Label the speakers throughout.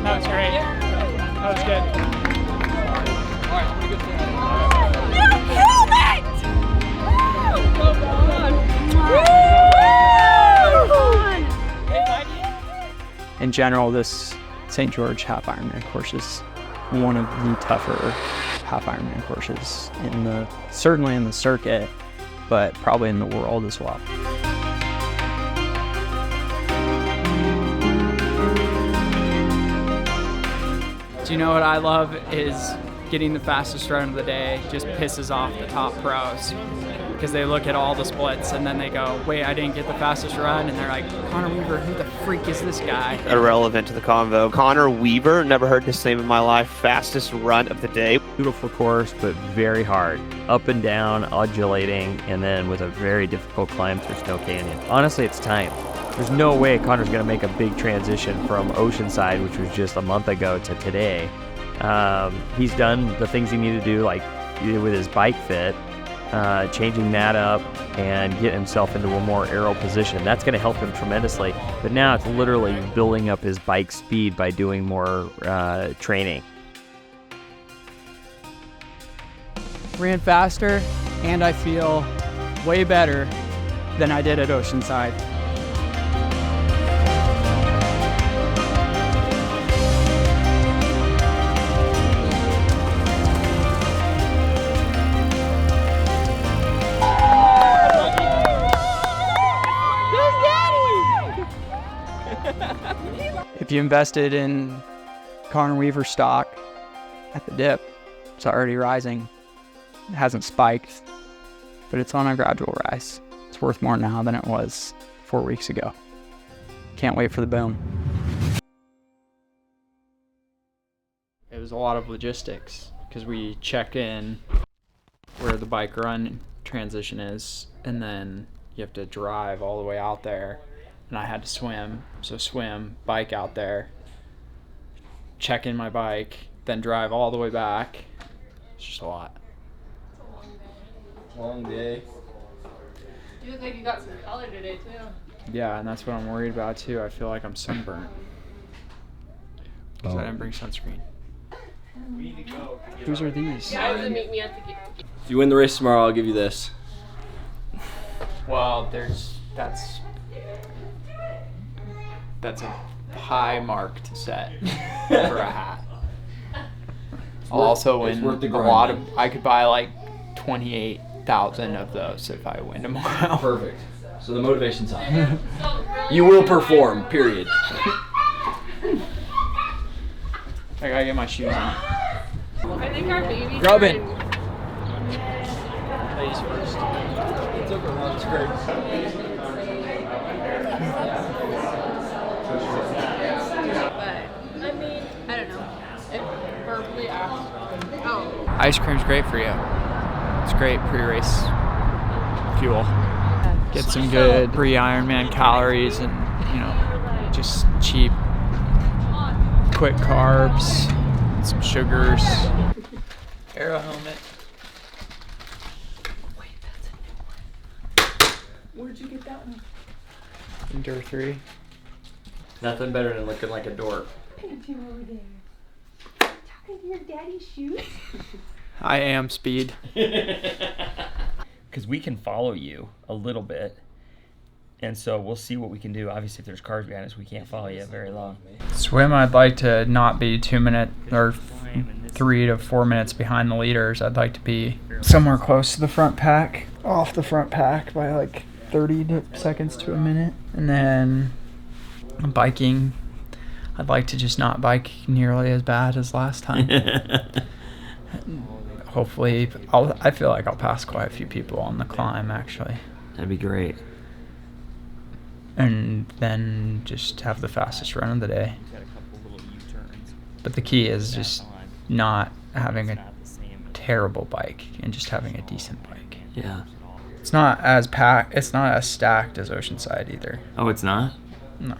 Speaker 1: That was great. That was good.
Speaker 2: All right, pretty good thing.
Speaker 3: You killed it!
Speaker 1: In general, this St. George half Ironman course is one of the tougher half Ironman courses certainly in the circuit, but probably in the world as well. Do you know what I love is getting the fastest run of the day just pisses off the top pros, because they look at all the splits and then they go, wait, I didn't get the fastest run, and they're like, Connor Weaver, who the freak is this guy?
Speaker 4: Irrelevant to the convo. Connor Weaver, never heard his name in my life, fastest run of the day.
Speaker 5: Beautiful course, but very hard. Up and down, undulating, and then with a very difficult climb through Snow Canyon. Honestly, it's time. There's no way Connor's going to make a big transition from Oceanside, which was just a month ago, to today. He's done the things he needed to do, like with his bike fit, changing that up and getting himself into a more aero position. That's going to help him tremendously. But now it's literally building up his bike speed by doing more training.
Speaker 1: Ran faster, and I feel way better than I did at Oceanside. If you invested in Connor Weaver stock at the dip, it's already rising. It hasn't spiked, but it's on a gradual rise. It's worth more now than it was 4 weeks ago. Can't wait for the boom. It was a lot of logistics because we check in where the bike run transition is, and then you have to drive all the way out there. And I had to swim, so swim, bike out there, check in my bike, then drive all the way back. It's just a lot.
Speaker 2: Long day.
Speaker 3: You look like you got some color today, too.
Speaker 1: Yeah, and that's what I'm worried about, too. I feel like I'm sunburnt. Because I didn't bring sunscreen. Whose are these?
Speaker 3: Guys that meet me at the gate.
Speaker 2: If you win the race tomorrow, I'll give you this.
Speaker 1: Well, that's a high mark to set for a hat. I'll also win
Speaker 2: worth the
Speaker 1: a
Speaker 2: grind,
Speaker 1: lot
Speaker 2: man.
Speaker 1: of. I could buy like 28,000 of those if I win tomorrow.
Speaker 2: Perfect. So the motivation's high. You will perform, period.
Speaker 1: I gotta get my shoes on.
Speaker 3: I think our baby.
Speaker 1: Robin.
Speaker 2: Ladies first. It's okay, Ron. It's great.
Speaker 3: But, I mean, I don't know. If verbally asked. Oh.
Speaker 1: Ice cream's great for you. It's great pre-race fuel. Get some good pre-Ironman calories and, just cheap, quick carbs, some sugars. Aero helmet.
Speaker 3: Wait, that's a new one. Where'd you get that one?
Speaker 1: Endure 3.
Speaker 2: Nothing better than looking like a dork.
Speaker 3: Paint you over there. Talking to your daddy's shoes?
Speaker 1: I am speed.
Speaker 5: Because we can follow you a little bit, and so we'll see what we can do. Obviously, if there's cars behind us, we can't follow you very long.
Speaker 1: Swim, I'd like to not be 2 minutes or 3 to 4 minutes behind the leaders. I'd like to be somewhere close to the front pack, off the front pack by like 30 seconds to a minute. And then biking, I'd like to just not bike nearly as bad as last time. Hopefully, I feel like I'll pass quite a few people on the climb, actually.
Speaker 5: That'd be great.
Speaker 1: And then just have the fastest run of the day. But the key is just not having a terrible bike and just having a decent bike.
Speaker 5: Yeah.
Speaker 1: It's not as packed. It's not as stacked as Oceanside either.
Speaker 5: Oh, it's not?
Speaker 1: No.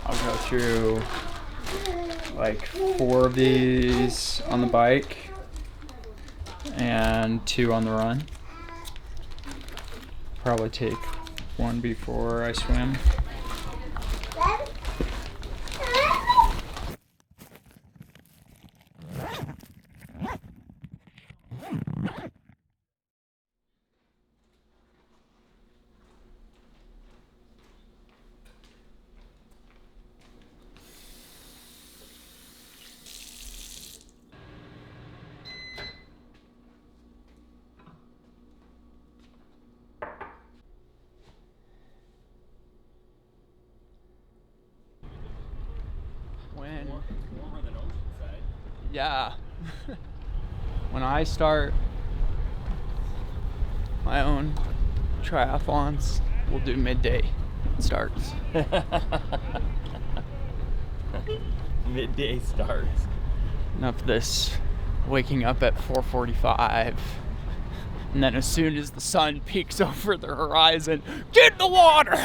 Speaker 1: I'll go through like 4 of these on the bike, and 2 on the run. Probably take 1 before I swim. Yeah. When I start my own triathlons, we'll do midday starts.
Speaker 5: Midday starts.
Speaker 1: Enough of this waking up at 4:45, and then as soon as the sun peeks over the horizon, get in the water!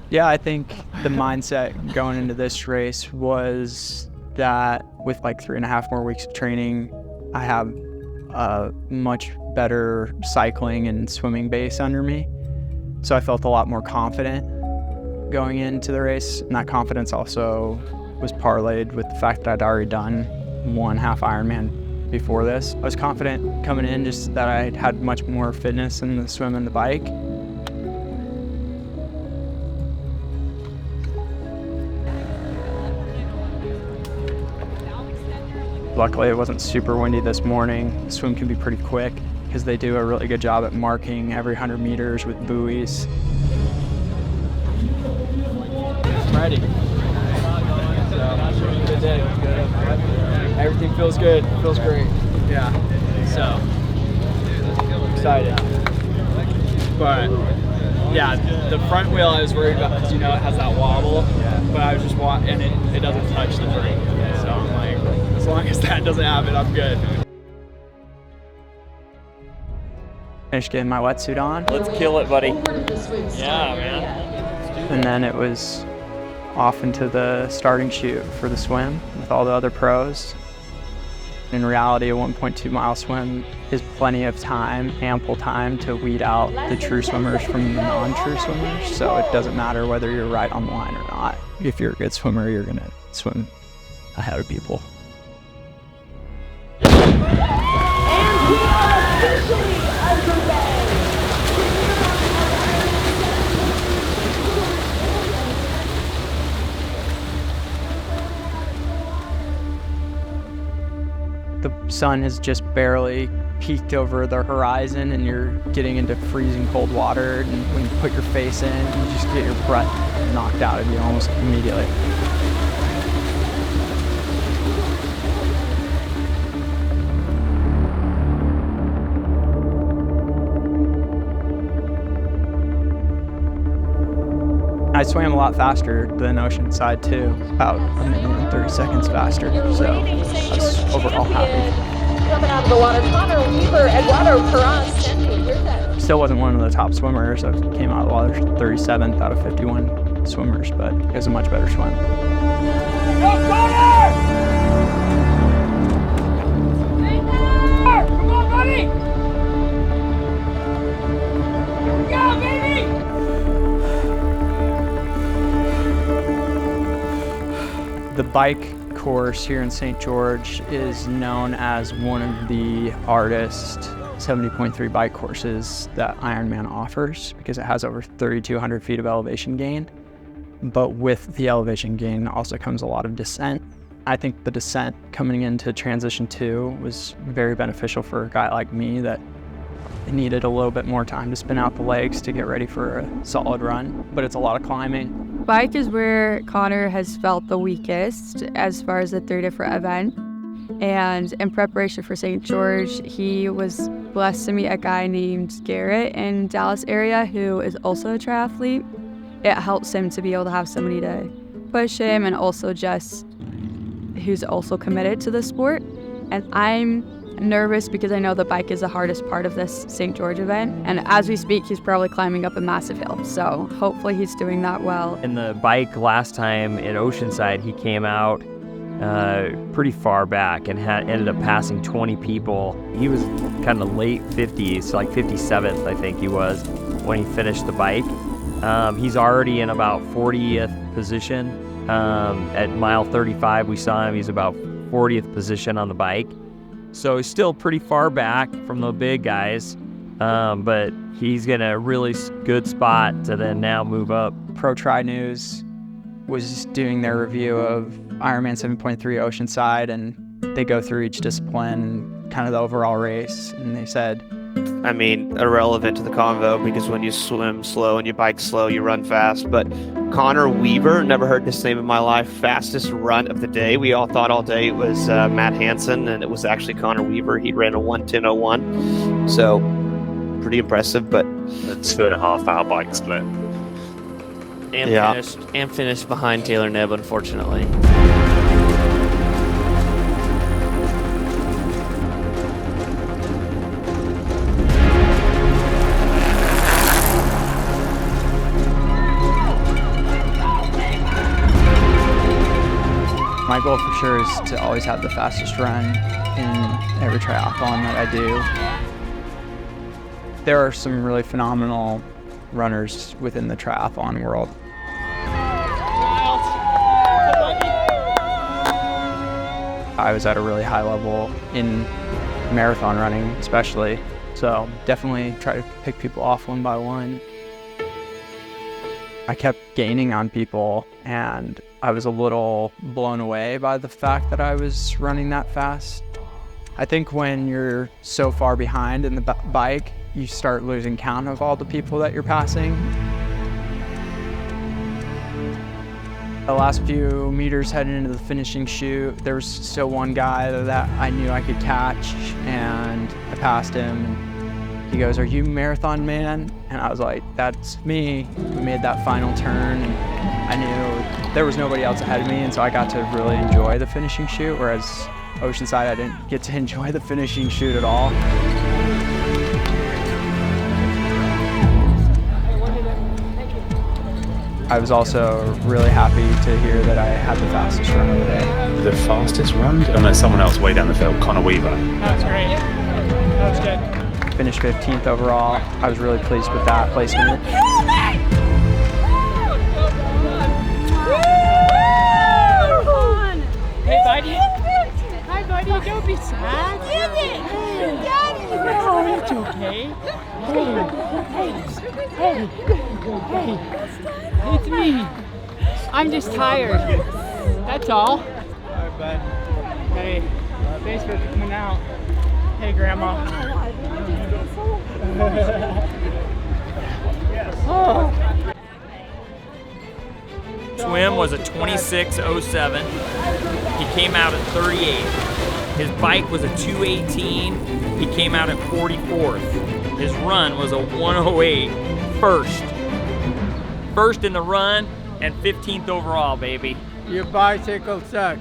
Speaker 1: Yeah, I think the mindset going into this race was that with like 3.5 more weeks of training, I have a much better cycling and swimming base under me. So I felt a lot more confident going into the race. And that confidence also was parlayed with the fact that I'd already done 1 half Ironman before this. I was confident coming in just that I had much more fitness in the swim and the bike. Luckily, it wasn't super windy this morning. The swim can be pretty quick because they do a really good job at marking every 100 meters with buoys. Ready. So, good day. Everything feels good. Feels great. Yeah. So, excited. But, yeah, the front wheel I was worried about because, you know, it has that wobble. But I was just and it doesn't touch the brake. So I'm like, as long as that doesn't happen, I'm good. Finished getting my wetsuit on.
Speaker 5: Let's kill it, buddy. Yeah, man.
Speaker 1: And then it was off into the starting chute for the swim with all the other pros. In reality, a 1.2 mile swim is plenty of time, ample time to weed out the true swimmers from the non-true swimmers. So it doesn't matter whether you're right on the line or not. If you're a good swimmer, you're gonna swim ahead of people.
Speaker 6: And we are officially underway.
Speaker 1: The sun has just barely peeked over the horizon and you're getting into freezing cold water, and when you put your face in, you just get your breath knocked out of you almost immediately. I swam a lot faster than Oceanside too, about 1 minute and 30 seconds faster, so I was overall happy.
Speaker 6: Coming out of the water, Connor Weaver, Eduardo Perez.
Speaker 1: Still wasn't one of the top swimmers. I came out of the water 37th out of 51 swimmers, but it was a much better swim.
Speaker 6: Go, Connor! Come on, buddy! Here we go, baby!
Speaker 1: The bike course here in St. George is known as one of the hardest 70.3 bike courses that Ironman offers because it has over 3,200 feet of elevation gain. But with the elevation gain also comes a lot of descent. I think the descent coming into transition 2 was very beneficial for a guy like me that needed a little bit more time to spin out the legs to get ready for a solid run, but it's a lot of climbing.
Speaker 3: Bike is where Connor has felt the weakest as far as the 3 different events. And in preparation for St. George, he was blessed to meet a guy named Garrett in Dallas area who is also a triathlete. It helps him to be able to have somebody to push him and also just who's also committed to the sport. And I'm nervous because I know the bike is the hardest part of this St. George event. And as we speak, he's probably climbing up a massive hill. So hopefully he's doing that well.
Speaker 5: In the bike last time in Oceanside, he came out pretty far back and ended up passing 20 people. He was kind of late 50s, like 57th, I think he was, when he finished the bike. He's already in about 40th position. At mile 35, we saw him. He's about 40th position on the bike. So he's still pretty far back from the big guys, but he's in a really good spot to then now move up.
Speaker 1: Pro Tri News was doing their review of Ironman 7.3 Oceanside, and they go through each discipline and kind of the overall race, and they said,
Speaker 4: I mean, irrelevant to the convo because when you swim slow and you bike slow, you run fast. But Connor Weaver, never heard this name in my life, fastest run of the day. We all thought all day it was Matt Hansen, and it was actually Connor Weaver. He ran a 1:10:01, so pretty impressive. But
Speaker 7: a 2.5 hour bike split.
Speaker 4: And finished behind Taylor Nebb, unfortunately.
Speaker 1: my goal for sure is to always have the fastest run in every triathlon that I do. There are some really phenomenal runners within the triathlon world. I was at a really high level in marathon running especially, so definitely try to pick people off one by one. I kept gaining on people and I was a little blown away by the fact that I was running that fast. I think when you're so far behind in the bike, you start losing count of all the people that you're passing. The last few meters heading into the finishing chute, there was still one guy that I knew I could catch, and I passed him. And he goes, "Are you Marathon Man?" And I was like, "That's me." We made that final turn, and I knew there was nobody else ahead of me, and so I got to really enjoy the finishing chute, whereas Oceanside, I didn't get to enjoy the finishing chute at all. I was also really happy to hear that I had the fastest run of the day.
Speaker 7: The fastest run? Oh no, someone else way down the field, Connor Weaver.
Speaker 8: That was great. That was good.
Speaker 1: Finished 15th overall. I was really pleased with that placement.
Speaker 8: Hey, buddy. Hi, buddy. Don't be sad. Oh, it's okay. Hey, it's me. I'm just tired. That's all. All right, bud. Hey, thanks for coming out. Hey, Grandma.
Speaker 5: Swim was a 26:07. He came out at 38. His bike was a 2:18. He came out at 44th. His run was a 1:08 first. First in the run and 15th overall, baby.
Speaker 8: Your bicycle sucks.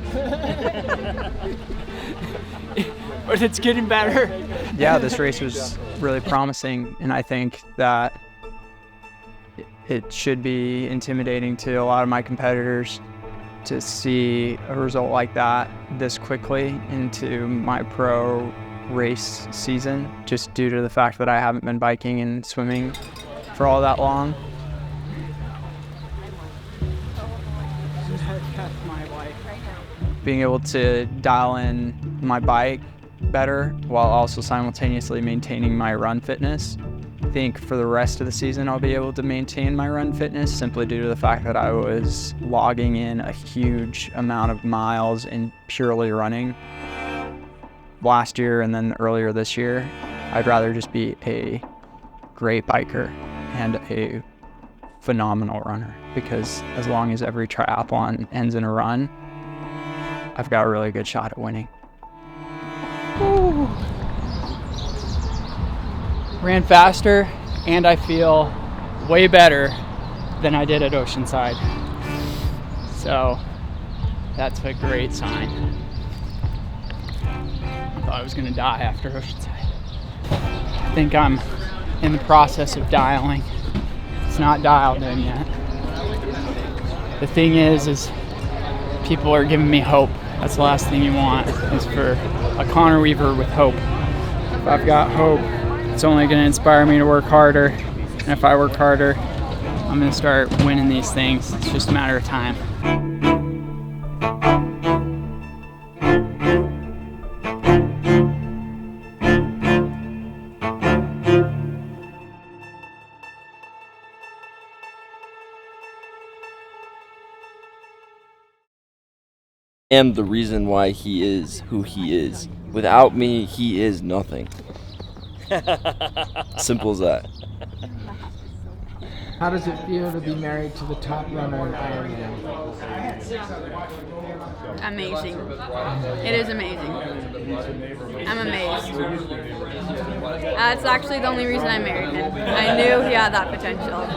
Speaker 8: But it's getting better.
Speaker 1: Yeah, this race was really promising, and I think that it should be intimidating to a lot of my competitors to see a result like that this quickly into my pro race season, just due to the fact that I haven't been biking and swimming for all that long. Being able to dial in my bike better while also simultaneously maintaining my run fitness. I think for the rest of the season I'll be able to maintain my run fitness simply due to the fact that I was logging in a huge amount of miles in purely running last year and then earlier this year. I'd rather just be a great biker and a phenomenal runner, because as long as every triathlon ends in a run, I've got a really good shot at winning.
Speaker 8: Ooh. Ran faster, and I feel way better than I did at Oceanside. So that's a great sign. I thought I was gonna die after Oceanside. I think I'm in the process of dialing. It's not dialed in yet. The thing is people are giving me hope That's the last thing you want, is for a Connor Weaver with hope. If I've got hope, it's only going to inspire me to work harder. And if I work harder, I'm going to start winning these things. It's just a matter of time.
Speaker 2: Am the reason why he is who he is. Without me, he is nothing. Simple as that.
Speaker 9: How does it feel to be married to the top runner in Ironman?
Speaker 3: Amazing. It is amazing. I'm amazed. That's actually the only reason I married him. I knew he had that potential.